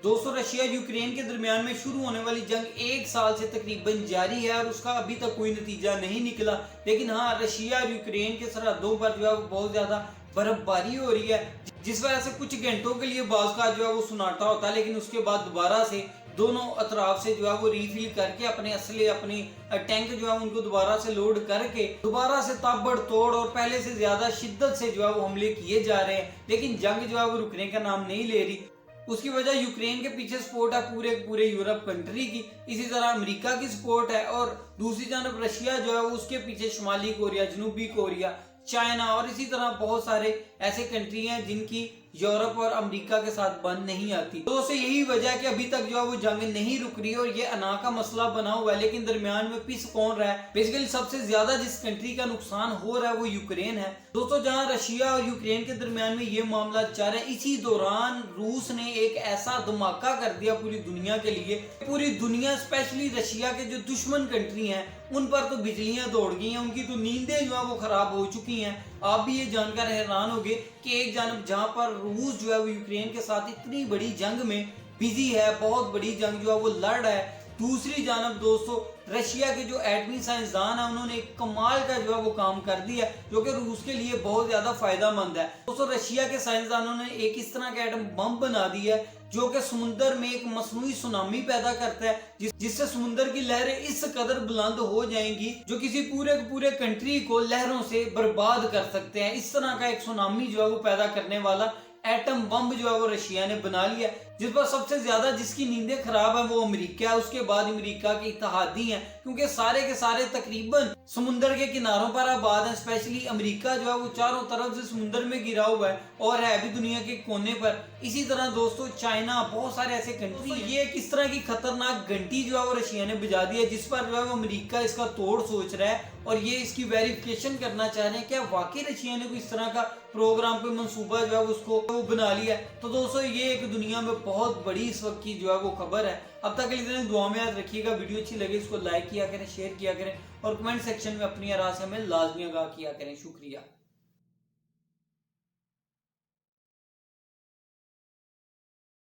दोस्तों Russia Ukraine के दरमियान में शुरू होने वाली जंग एक साल से तकरीबन जारी है और उसका अभी तक कोई नतीजा नहीं निकला। लेकिन हाँ, रशिया और यूक्रेन के सरहदों पर जो है वो बहुत ज्यादा बर्फबारी हो रही है, जिस वजह से कुछ घंटों के लिए बाज़ का जो है वो सुनाटा होता है, लेकिन उसके बाद दोबारा से दोनों अतराफ से जो है वो रिफिल करके अपने असले अपने टैंक जो है उनको दोबारा से लोड करके दोबारा से ताबड़तोड़ और पहले से ज्यादा शिद्दत से जो है वो हमले किए जा रहे हैं। लेकिन जंग जो है वो रुकने का नाम नहीं ले रही। उसकी वजह यूक्रेन के पीछे सपोर्ट है पूरे पूरे यूरोप कंट्री की, इसी तरह अमेरिका की सपोर्ट है, और दूसरी जानब रशिया जो है उसके पीछे शुमाली कोरिया, जनूबी कोरिया, चाइना और इसी तरह बहुत सारे ऐसे कंट्री हैं जिनकी यूरोप और अमेरिका के साथ बन नहीं आती। तो उससे यही वजह है कि अभी तक जो है वो जंग नहीं रुक रही और ये अना का मसला बना हुआ है। लेकिन दरमियान में पिस कौन रहा है? बेसिकली सबसे ज्यादा जिस कंट्री का नुकसान हो रहा है वो यूक्रेन है। दोस्तों जहां रशिया और यूक्रेन के दरमियान में ये मामला चल रहा है, इसी दौरान रूस ने एक ऐसा धमाका कर दिया पूरी दुनिया के लिए। पूरी दुनिया स्पेशली रशिया के जो दुश्मन कंट्री हैं उन पर तो बिजलियां दौड़ गई हैं, उनकी तो नींदें जो है वो खराब हो चुकी हैं। आप भी ये जानकर हैरान होंगे कि एक जानब जहां पर रूस जो है वो यूक्रेन के साथ इतनी बड़ी जंग में बिजी है, बहुत बड़ी जंग जो है वो लड़ रहा है, दूसरी जानब दोस्तों रशिया के जो एटमी साइंसदान है उन्होंने एक कमाल का जो है वो काम कर दिया जो कि रूस के लिए बहुत ज्यादा फायदेमंद है। दोस्तों रशिया के साइंसदानों ने एक इस तरह का एटम बम बना दिया है जो कि समुद्र में एक मसनूई सुनामी पैदा करता है, जिससे समुद्र की लहरें इस कदर बुलंद हो जाएंगी जो किसी पूरे कंट्री को लहरों से बर्बाद कर सकते हैं। इस तरह का एक सुनामी जो है वो पैदा करने वाला एटम बम जो है वो रशिया ने बना लिया, जिस पर सबसे ज्यादा जिसकी नींदें खराब है वो अमेरिका है। उसके बाद अमेरिका के इत्तेहादी हैं, क्योंकि सारे के सारे तकरीबन समुद्र के किनारों पर आबाद हैं। स्पेशली अमेरिका जो है वो चारों तरफ से समुद्र में गिरा हुआ है और है भी दुनिया के कोने पर। इसी तरह दोस्तों चाइना, बहुत सारे ऐसे कंट्री, ये किस तरह की खतरनाक घंटी जो है वो रशिया ने बजा दी है, जिस पर जो है वो अमेरिका इसका तोड़ सोच रहा है और ये इसकी वेरिफिकेशन करना चाह रहे हैं क्या वाकई रशिया ने कोई इस तरह का प्रोग्राम पे मंसूबा जो है उसको वो बना लिया है। तो दोस्तों ये एक दुनिया में बहुत बड़ी इस वक्त की जो है वो खबर है। अब तक के लिए दुआ में याद रखिएगा, वीडियो अच्छी लगे इसको लाइक किया करें, शेयर किया करें और कमेंट सेक्शन में अपनी राय से हमें लाजमी आगाह किया करें। शुक्रिया।